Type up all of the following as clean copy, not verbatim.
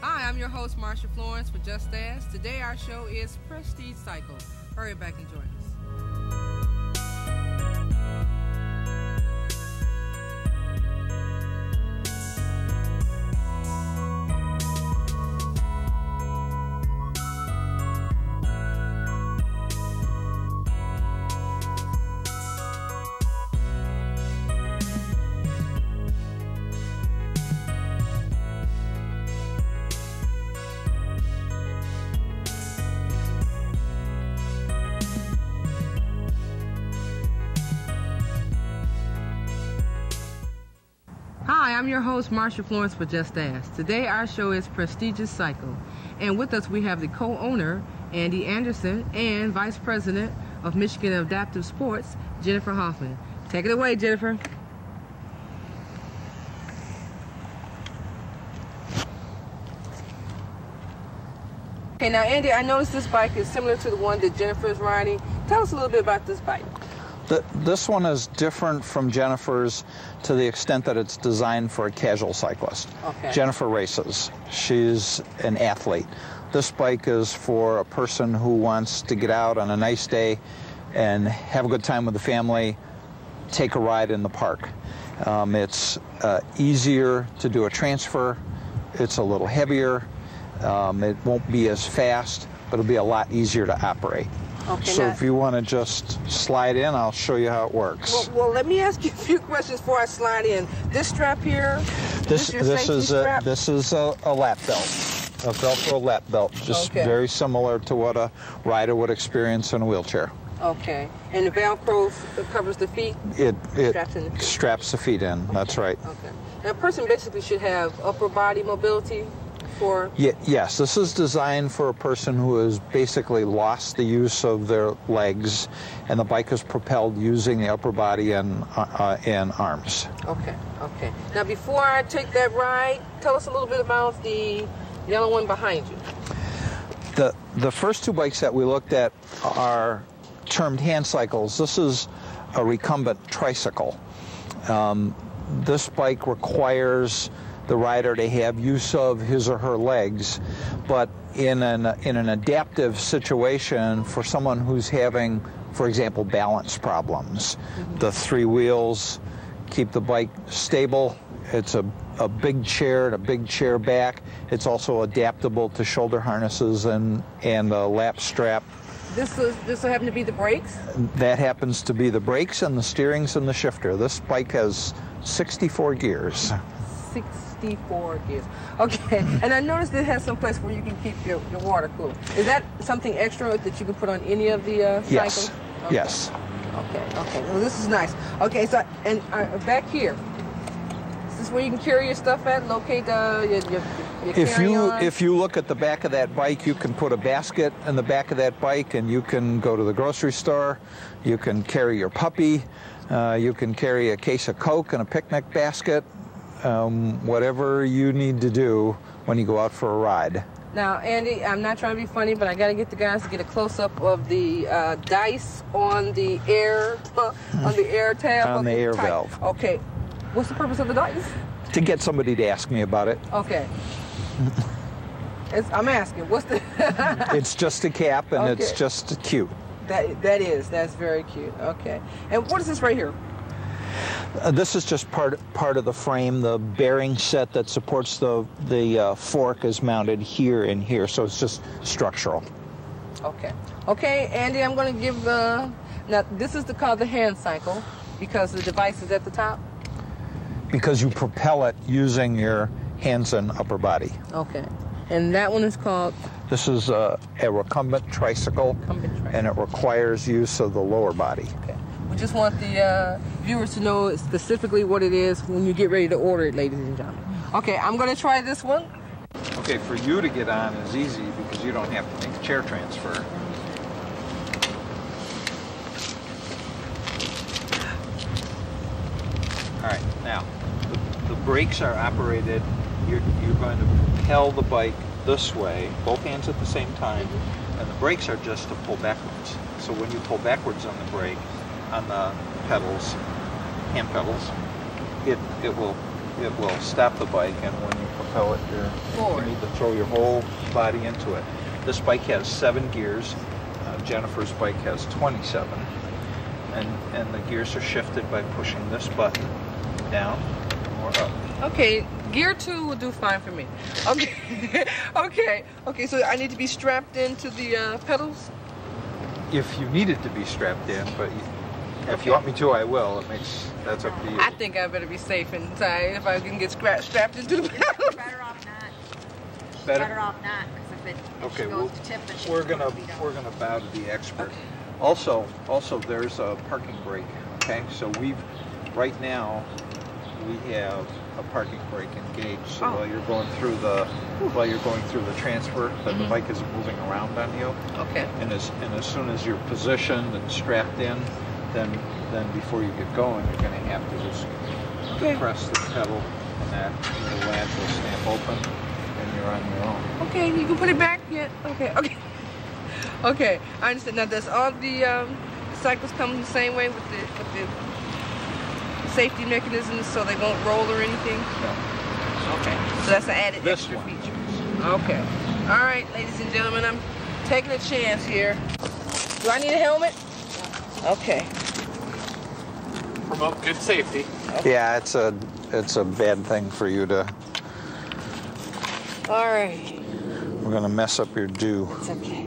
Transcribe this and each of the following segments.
Hi, I'm your host, Marsha Florence for Just Ask. Today our show is Prestige Cycle. Hurry back and join us. Hi, I'm your host, Marsha Florence for Just Ask. Today our show is Prestigious Cycle. And with us we have the co-owner, Andy Anderson, and Vice President of Michigan Adaptive Sports, Jennifer Hoffman. Take it away, Jennifer. Okay, now Andy, I noticed this bike is similar to the one that Jennifer is riding. Tell us a little bit about this bike. This one is different from Jennifer's to the extent that it's designed for a casual cyclist. Okay. Jennifer races. She's an athlete. This bike is for a person who wants to get out on a nice day and have a good time with the family, take a ride in the park. It's easier to do a transfer. It's a little heavier. It won't be as fast, but it'll be a lot easier to operate. Okay, so if you want to just slide in, I'll show you how it works. Well, let me ask you a few questions before I slide in. This strap here, this is a lap belt, a Velcro lap belt, just very similar to what a rider would experience in a wheelchair. Okay, and the Velcro covers the feet? It straps the feet in, that's right. Okay. Now, a person basically should have upper body mobility. Yes, this is designed for a person who has basically lost the use of their legs, and the bike is propelled using the upper body and arms. Okay. Now, before I take that ride, tell us a little bit about the yellow one behind you. The first two bikes that we looked at are termed hand cycles. This is a recumbent tricycle. This bike requires the rider to have use of his or her legs, but in an adaptive situation for someone who's having, for example, balance problems. The three wheels keep the bike stable. It's a big chair and a big chair back. It's also adaptable to shoulder harnesses and a lap strap. This will happen to be the brakes? That happens to be the brakes and the steerings and the shifter. This bike has 64 gears. 64 gears. Okay, and I noticed it has some place where you can keep your water cool. Is that something extra that you can put on any of the cycles? Okay. Yes. Okay. Well, this is nice. Okay, so and back here, is this where you can carry your stuff at? Locate your carry-on? If you look at the back of that bike, you can put a basket in the back of that bike, and you can go to the grocery store. You can carry your puppy. You can carry a case of Coke and a picnic basket. Whatever you need to do when you go out for a ride. Now, Andy, I'm not trying to be funny, but I got to get the guys to get a close-up of the dice on the air tab. On the air valve. Okay. What's the purpose of the dice? To get somebody to ask me about it. Okay. I'm asking. What's the? It's just a cap, and it's just cute. That's very cute. Okay. And what is this right here? This is just part of the frame. The bearing set that supports the fork is mounted here and here, so it's just structural. Okay, Andy, I'm going to give now this is called the hand cycle because the device is at the top. Because you propel it using your hands and upper body. Okay, and that one is called. This is a recumbent tricycle, and it requires use of the lower body. Okay. We just want the viewers to know specifically what it is when you get ready to order it, ladies and gentlemen. Okay, I'm going to try this one. Okay, for you to get on is easy because you don't have to make a chair transfer. All right, now, the brakes are operated. You're going to propel the bike this way, both hands at the same time, and the brakes are just to pull backwards. So when you pull backwards on the brake, on the pedals, hand pedals, it will stop the bike, and when you propel it, you need to throw your whole body into it. This bike has 7 gears. Jennifer's bike has 27, and the gears are shifted by pushing this button down or up. Okay, gear 2 will do fine for me. Okay, okay. So I need to be strapped into the pedals. If you need it to be strapped in, but if you want me to, I will. That's up to you. I think I better be safe inside if I can get strapped into the pedals. Better off not. Better Off not, because if she goes to tip it, we're gonna bow to the expert. Okay. Also, there's a parking brake. Okay, so right now we have a parking brake engaged. So while you're going through the transfer, that the bike isn't moving around on you. Okay. And as soon as you're positioned and strapped in, then before you get going, you're going to have to just press the pedal, and that little latch will snap open, and you're on your own. Okay, you can put it back yet? Okay. Okay, I understand. Now, does all the cycles come the same way with the safety mechanisms, so they won't roll or anything? No. Okay, so that's an added extra feature. Okay. All right, ladies and gentlemen, I'm taking a chance here. Do I need a helmet? Okay. Promote good safety. Okay. Yeah, it's a bad thing for you to. All right. We're gonna mess up your do. It's okay.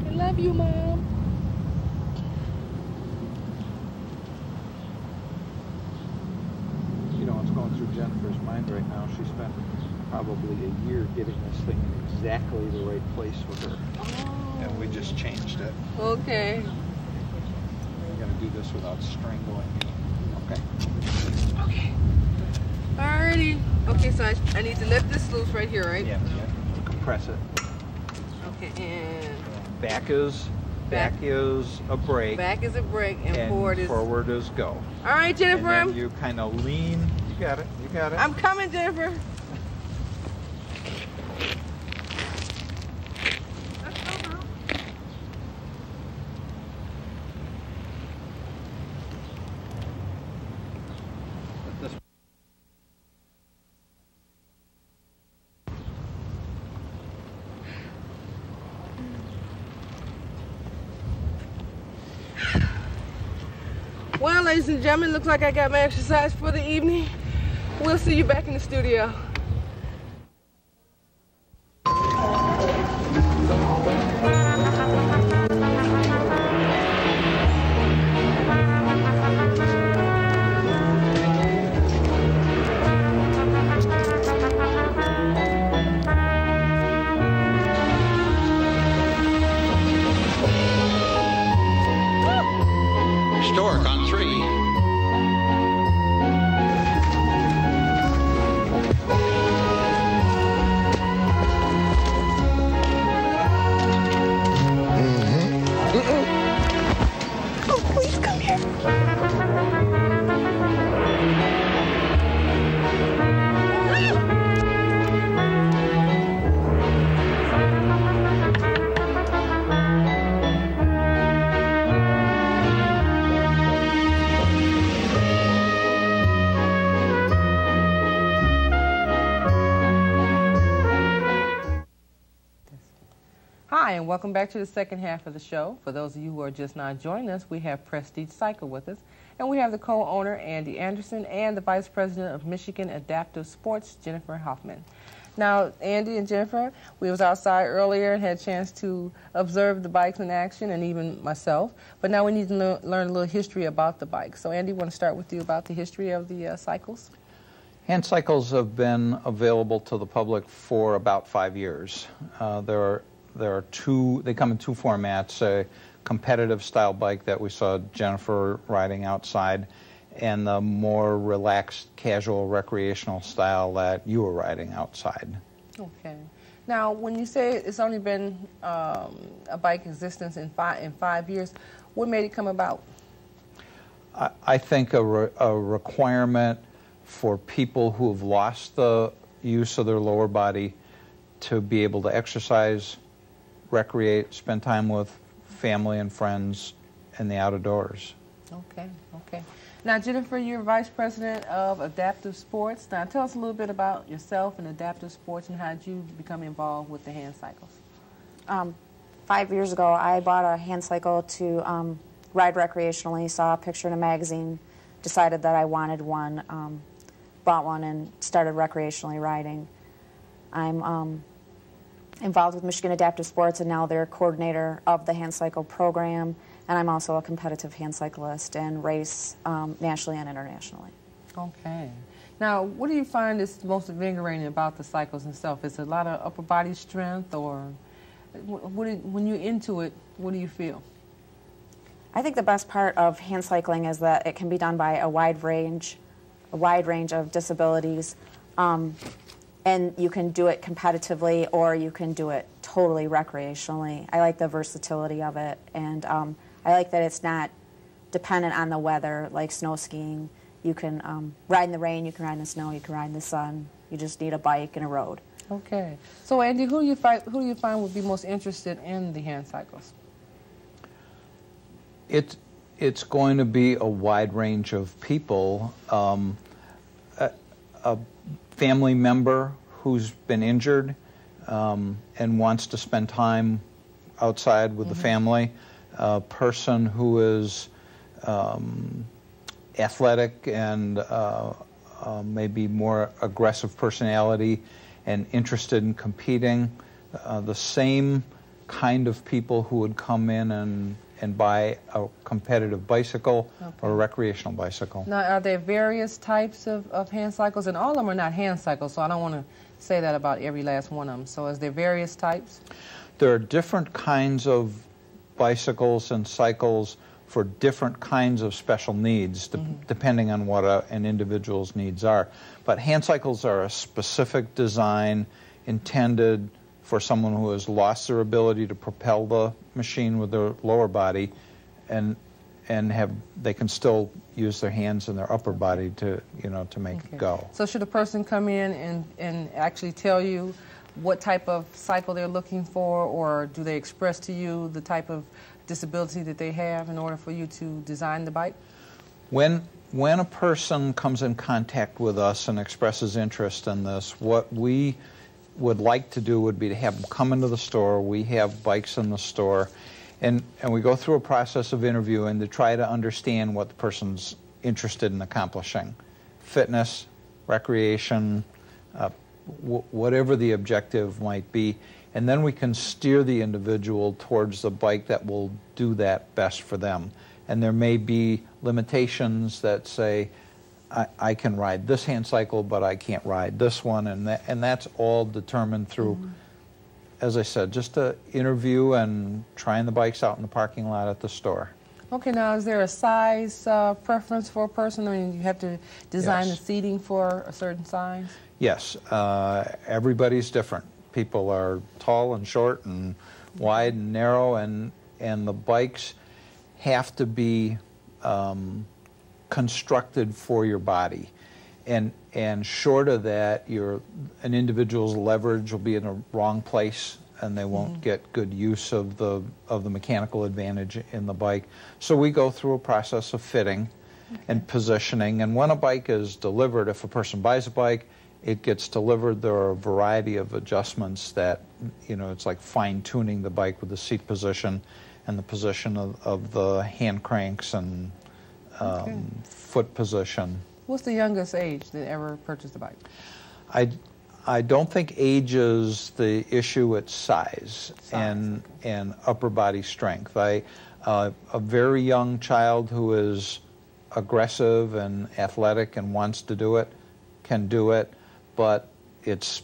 I love you, Mom. You know what's going through Jennifer's mind right now? She spent probably a year getting this thing in exactly the right place with her. Oh. And we just changed it. Okay. We're going to do this without strangling you. Okay? Okay. Alrighty. Okay, so I need to let this loose right here, right? Yeah. Compress it. Okay, and back is a brake. Back is a brake, and forward is go. All right, Jennifer. And then you kind of lean. You got it. I'm coming, Jennifer. Well, ladies and gentlemen, looks like I got my exercise for the evening. We'll see you back in the studio. Stork on 3. Oh, please come here. Hi, and welcome back to the second half of the show. For those of you who are just now joining us, we have Prestige Cycle with us, and we have the co-owner, Andy Anderson, and the Vice President of Michigan Adaptive Sports, Jennifer Hoffman. Now, Andy and Jennifer, we was outside earlier and had a chance to observe the bikes in action, and even myself, but now we need to learn a little history about the bikes. So, Andy, want to start with you about the history of the cycles? Hand cycles have been available to the public for about 5 years. There are two, they come in two formats, a competitive style bike that we saw Jennifer riding outside, and the more relaxed, casual, recreational style that you were riding outside. Okay. Now, when you say it's only been a bike existence in 5 years, what made it come about? I think a requirement for people who have lost the use of their lower body to be able to exercise recreate, spend time with family and friends in the outdoors. Okay, okay. Now, Jennifer, you're Vice President of Adaptive Sports. Now, tell us a little bit about yourself and Adaptive Sports and how did you become involved with the hand cycles? 5 years ago, I bought a hand cycle to ride recreationally, saw a picture in a magazine, decided that I wanted one, bought one, and started recreationally riding. I'm involved with Michigan Adaptive Sports, and now they're coordinator of the hand cycle program, and I'm also a competitive hand cyclist and race nationally and internationally. Okay. Now, what do you find is most invigorating about the cycles itself? Is it a lot of upper body strength, or when you're into it, what do you feel? I think the best part of hand cycling is that it can be done by a wide range of disabilities, and you can do it competitively or you can do it totally recreationally. I like the versatility of it, and I like that it's not dependent on the weather, like snow skiing. You can ride in the rain, you can ride in the snow, you can ride in the sun. You just need a bike and a road. Okay. So, Andy, who do you find would be most interested in the hand cycles? It's going to be a wide range of people. A family member who's been injured and wants to spend time outside with the family, a person who is athletic and maybe more aggressive personality and interested in competing, the same kind of people who would come in and buy a competitive bicycle or a recreational bicycle. Now, are there various types of hand cycles? And all of them are not hand cycles, so I don't want to say that about every last one of them. So is there various types? There are different kinds of bicycles and cycles for different kinds of special needs, depending on what an individual's needs are. But hand cycles are a specific design intended for someone who has lost their ability to propel the machine with their lower body, and they can still use their hands and their upper body to make it go. So should a person come in and actually tell you what type of cycle they're looking for, or do they express to you the type of disability that they have in order for you to design the bike? When a person comes in contact with us and expresses interest in this, what we would like to do would be to have them come into the store. We have bikes in the store, and we go through a process of interviewing to try to understand what the person's interested in accomplishing. Fitness, recreation, whatever the objective might be, and then we can steer the individual towards the bike that will do that best for them. And there may be limitations that say, I can ride this hand cycle, but I can't ride this one, and that's all determined through, as I said, just an interview and trying the bikes out in the parking lot at the store. Okay, now is there a size preference for a person? I mean, you have to design the seating for a certain size? Yes, everybody's different. People are tall and short and wide and narrow, and the bikes have to be constructed for your body, and short of that, an individual's leverage will be in the wrong place, and they won't get good use of the mechanical advantage in the bike. So we go through a process of fitting and positioning, and when a bike is delivered, if a person buys a bike, it gets delivered. There are a variety of adjustments that, it's like fine-tuning the bike with the seat position and the position of the hand cranks and foot position. What's the youngest age that ever purchased a bike? I don't think age is the issue, it's size and upper body strength. A very young child who is aggressive and athletic and wants to do it can do it, but it's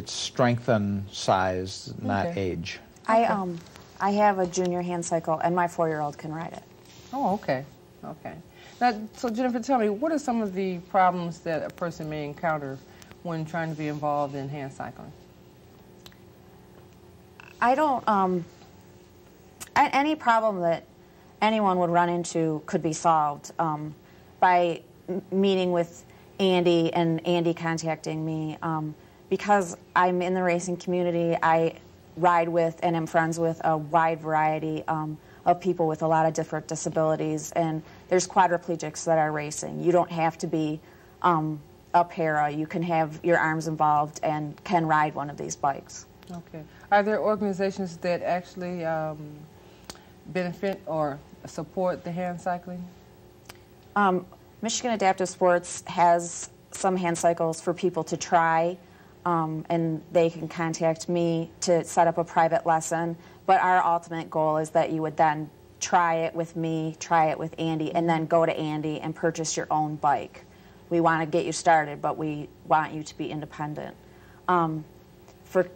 strength and size, not age. I have a junior hand cycle, and my 4-year-old can ride it. Oh, okay. Okay. Now, so Jennifer, tell me, what are some of the problems that a person may encounter when trying to be involved in hand cycling? Any problem that anyone would run into could be solved by meeting with Andy and Andy contacting me. Because I'm in the racing community, I ride with and am friends with a wide variety of people with a lot of different disabilities. And there's quadriplegics that are racing. You don't have to be a para. You can have your arms involved and can ride one of these bikes. Okay. Are there organizations that actually benefit or support the hand cycling? Michigan Adaptive Sports has some hand cycles for people to try, and they can contact me to set up a private lesson. But our ultimate goal is that you would then try it with me, try it with Andy, and then go to Andy and purchase your own bike. We want to get you started, but we want you to be independent. For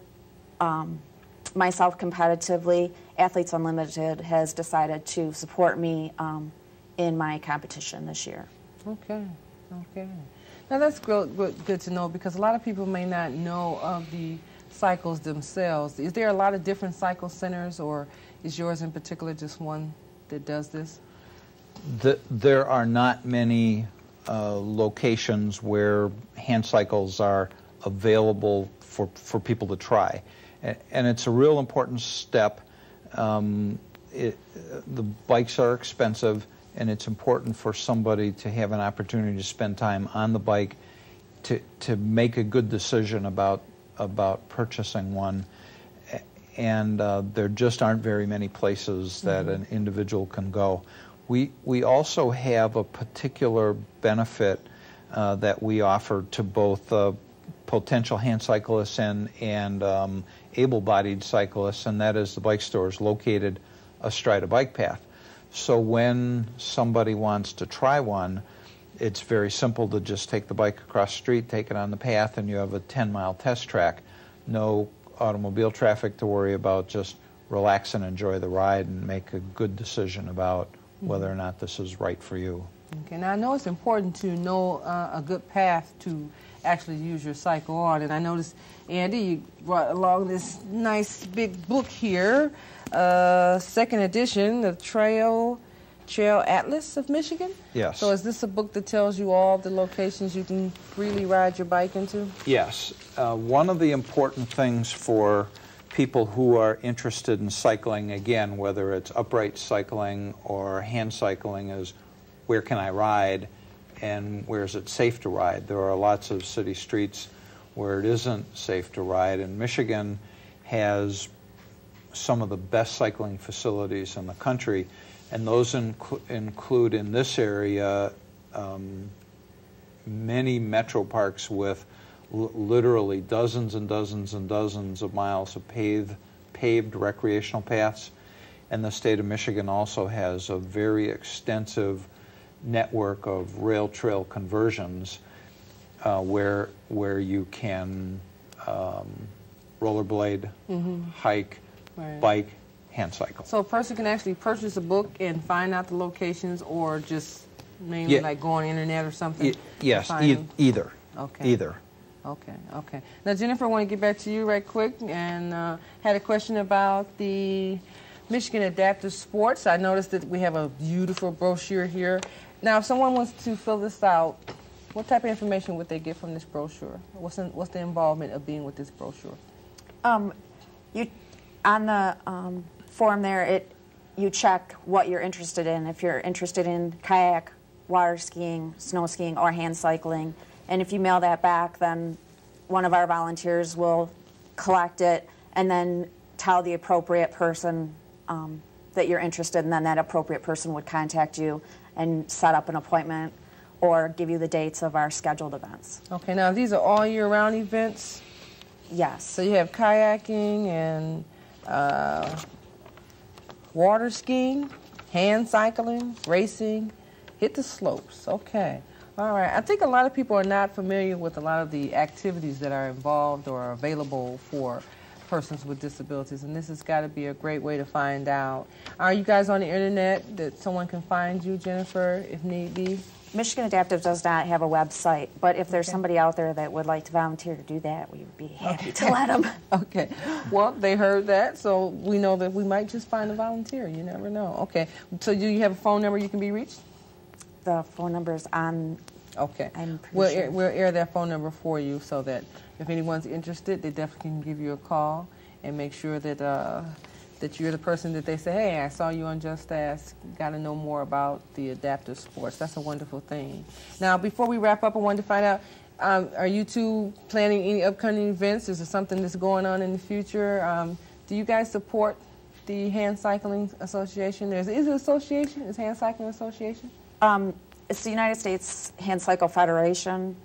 myself competitively, Athletes Unlimited has decided to support me in my competition this year. Okay, okay. Now that's good to know, because a lot of people may not know of the cycles themselves. Is there a lot of different cycle centers, or is yours in particular just one that does this? There are not many locations where hand cycles are available for people to try. And it's a real important step. The bikes are expensive, and it's important for somebody to have an opportunity to spend time on the bike to make a good decision about purchasing one. And there just aren't very many places that an individual can go. We also have a particular benefit that we offer to both potential hand cyclists and able-bodied cyclists, and that is the bike store is located astride a bike path. So when somebody wants to try one, it's very simple to just take the bike across the street, take it on the path, and you have a 10-mile test track. No automobile traffic to worry about, just relax and enjoy the ride and make a good decision about whether or not this is right for you. Okay, now I know it's important to know a good path to actually use your cycle on, and I noticed, Andy, you brought along this nice big book here, second edition of Trail Atlas of Michigan? Yes. So is this a book that tells you all the locations you can freely ride your bike into? Yes. One of the important things for people who are interested in cycling, again, whether it's upright cycling or hand cycling, is where can I ride and where is it safe to ride? There are lots of city streets where it isn't safe to ride, and Michigan has some of the best cycling facilities in the country, and those include in this area many metro parks with literally dozens and dozens and dozens of miles of paved recreational paths. And the state of Michigan also has a very extensive network of rail trail conversions where you can rollerblade, hike, bike, hand cycle. So a person can actually purchase a book and find out the locations, or just mainly like go on the internet or something? Yes, either. Okay. Either. Okay, okay. Now, Jennifer, I want to get back to you right quick, and had a question about the Michigan Adaptive Sports. I noticed that we have a beautiful brochure here. Now, if someone wants to fill this out, what type of information would they get from this brochure? What's the involvement of being with this brochure? On the form there, you check what you're interested in. If you're interested in kayak, water skiing, snow skiing, or hand cycling, and if you mail that back, then one of our volunteers will collect it and then tell the appropriate person that you're interested, and then that appropriate person would contact you and set up an appointment or give you the dates of our scheduled events. Okay, now these are all year-round events? Yes. So you have kayaking and water skiing, hand cycling, racing, hit the slopes. Okay. All right. I think a lot of people are not familiar with a lot of the activities that are involved or are available for persons with disabilities, and this has got to be a great way to find out. Are you guys on the internet that someone can find you, Jennifer, if need be? Michigan Adaptive does not have a website, but if there's somebody out there that would like to volunteer to do that, we would be happy to let them. Okay. Well, they heard that, so we know that we might just find a volunteer. You never know. Okay. So do you have a phone number you can be reached? The phone number is on. Okay. We'll air that phone number for you so that if anyone's interested, they definitely can give you a call. and make sure that that you're the person that they say, hey, I saw you on Just Ask, got to know more about the adaptive sports. That's a wonderful thing. Now, before we wrap up, I wanted to find out, are you two planning any upcoming events? Is there something that's going on in the future? Do you guys support the Hand Cycling Association? Is it an association? Is Hand Cycling Association? It's the United States Hand Cycle Federation,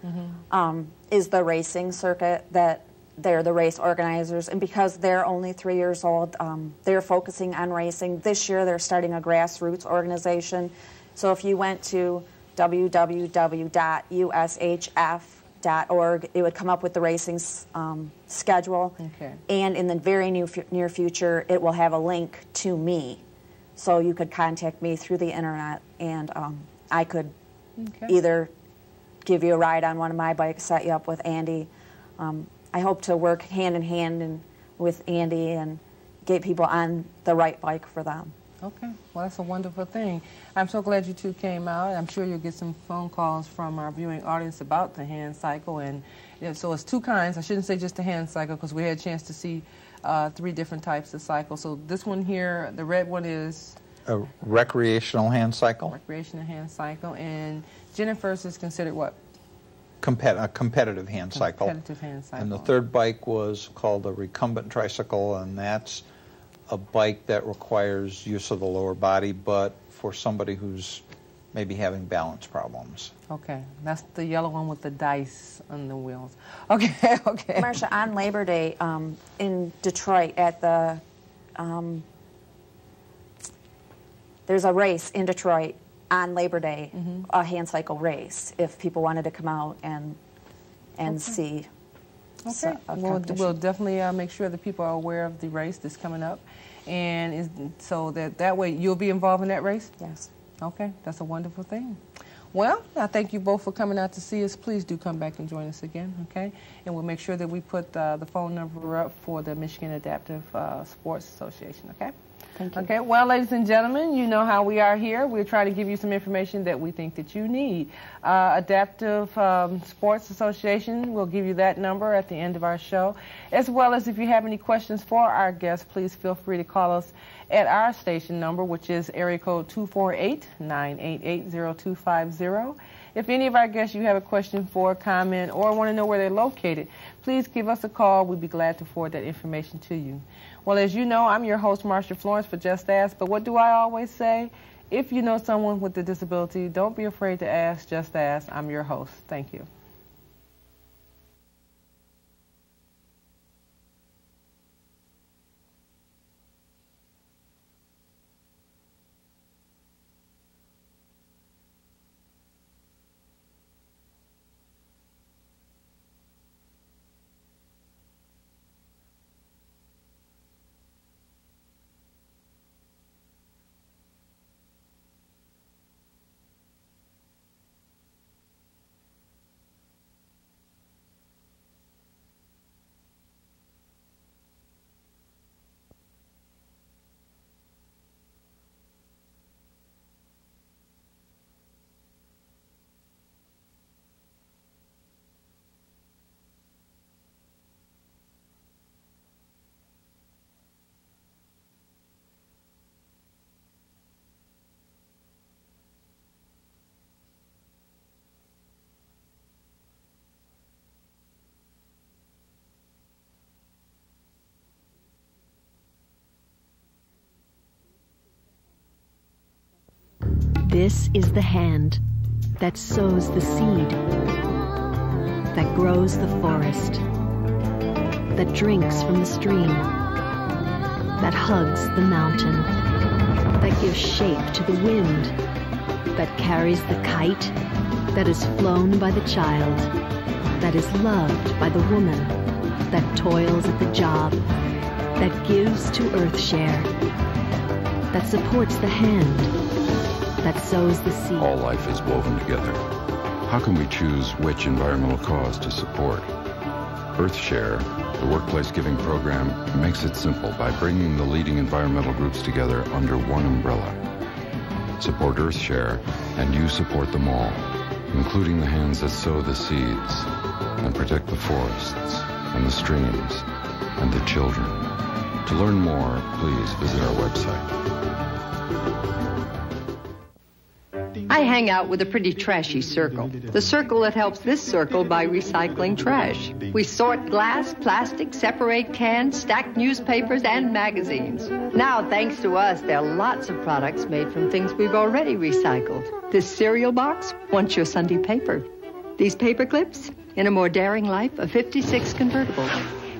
is the racing circuit that they're the race organizers, and because they're only 3 years old, they're focusing on racing. This year they're starting a grassroots organization. So if you went to www.ushf.org, it would come up with the racing schedule. Okay. And in the very near future, it will have a link to me. So you could contact me through the internet, and I could either give you a ride on one of my bikes, set you up with Andy. I hope to work hand in hand with Andy and get people on the right bike for them. Okay, well, that's a wonderful thing. I'm so glad you two came out. I'm sure you'll get some phone calls from our viewing audience about the hand cycle. And so it's two kinds. I shouldn't say just the hand cycle, because we had a chance to see 3 different types of cycles. So this one here, the red one, is A recreational hand cycle? Recreational hand cycle. And Jennifer's is considered what? A competitive hand cycle. Competitive hand cycle. And the third bike was called a recumbent tricycle, and that's a bike that requires use of the lower body, but for somebody who's maybe having balance problems. Okay, that's the yellow one with the dice on the wheels. Okay, okay. Marsha, on Labor Day in Detroit at the, there's a race in Detroit on Labor Day, a hand cycle race, if people wanted to come out and see. Okay, we'll definitely make sure that people are aware of the race that's coming up, and so that way you'll be involved in that race? Yes. Okay, that's a wonderful thing. Well, I thank you both for coming out to see us. Please do come back and join us again, okay? And we'll make sure that we put the phone number up for the Michigan Adaptive Sports Association, okay? Thank you. Okay, well, ladies and gentlemen, you know how we are here. We're trying to give you some information that we think that you need. Adaptive Sports Association, we'll give you that number at the end of our show. As well as if you have any questions for our guests, please feel free to call us at our station number, which is area code 248-988-0250. If any of our guests you have a question for, comment, or want to know where they're located, please give us a call. We'd be glad to forward that information to you. Well, as you know, I'm your host, Marsha Florence, for Just Ask. But what do I always say? If you know someone with a disability, don't be afraid to ask. Just ask. I'm your host. Thank you. This is the hand that sows the seed, that grows the forest, that drinks from the stream, that hugs the mountain, that gives shape to the wind, that carries the kite, that is flown by the child, that is loved by the woman, that toils at the job, that gives to Earthshare, that supports the hand, that sows the seed. All life is woven together. How can we choose which environmental cause to support? Earthshare, the workplace giving program, makes it simple by bringing the leading environmental groups together under one umbrella. Support Earthshare, and you support them all, including the hands that sow the seeds and protect the forests and the streams and the children. To learn more, please visit our website. I hang out with a pretty trashy circle. The circle that helps this circle by recycling trash. We sort glass, plastic, separate cans, stack newspapers and magazines. Now, thanks to us, there are lots of products made from things we've already recycled. This cereal box wants your Sunday paper. These paper clips, in a more daring life, a 56 convertible.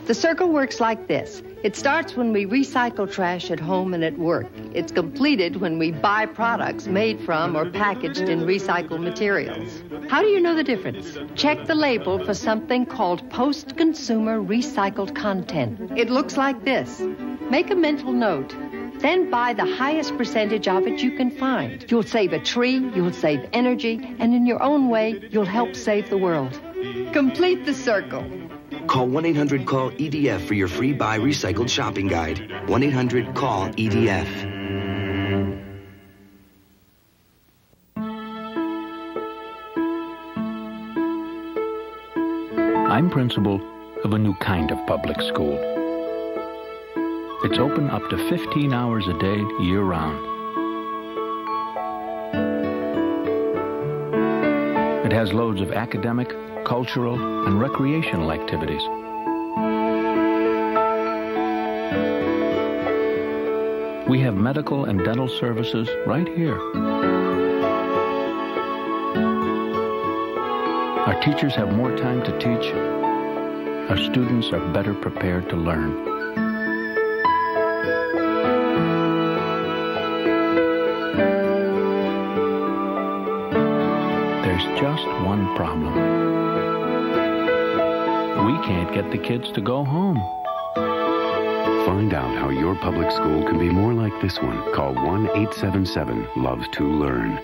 The circle works like this. It starts when we recycle trash at home and at work. It's completed when we buy products made from or packaged in recycled materials. How do you know the difference? Check the label for something called post-consumer recycled content. It looks like this. Make a mental note. Then buy the highest percentage of it you can find. You'll save a tree, you'll save energy, and in your own way, you'll help save the world. Complete the circle. Call 1-800-CALL-EDF for your free Buy Recycled shopping guide. 1-800-CALL-EDF. I'm principal of a new kind of public school. It's open up to 15 hours a day, year-round. It has loads of academic, cultural, and recreational activities. We have medical and dental services right here. Our teachers have more time to teach. Our students are better prepared to learn. There's just one problem. We can't get the kids to go home. Find out how your public school can be more like this one. Call 1-877-LOVE-TO-LEARN.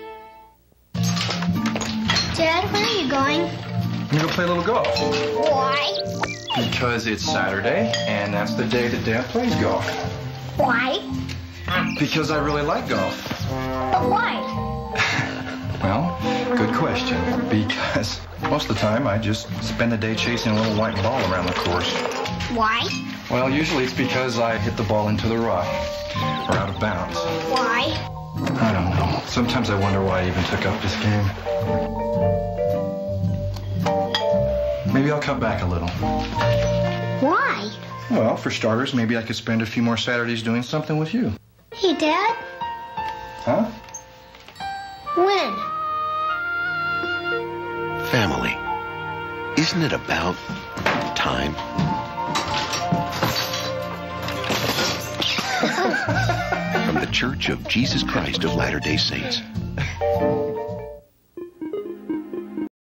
Dad, where are you going? I'm going to play a little golf. Why? Because it's Saturday, and that's the day that Dad plays golf. Why? Because I really like golf. But why? Well, good question. Because most of the time I just spend the day chasing a little white ball around the course. Why? Well, usually it's because I hit the ball into the rough or out of bounds. Why? I don't know. Sometimes I wonder why I even took up this game. Maybe I'll cut back a little. Why? Well, for starters, maybe I could spend a few more Saturdays doing something with you. Hey, Dad? Huh? When? Family. Isn't it about time? From the Church of Jesus Christ of Latter-day Saints.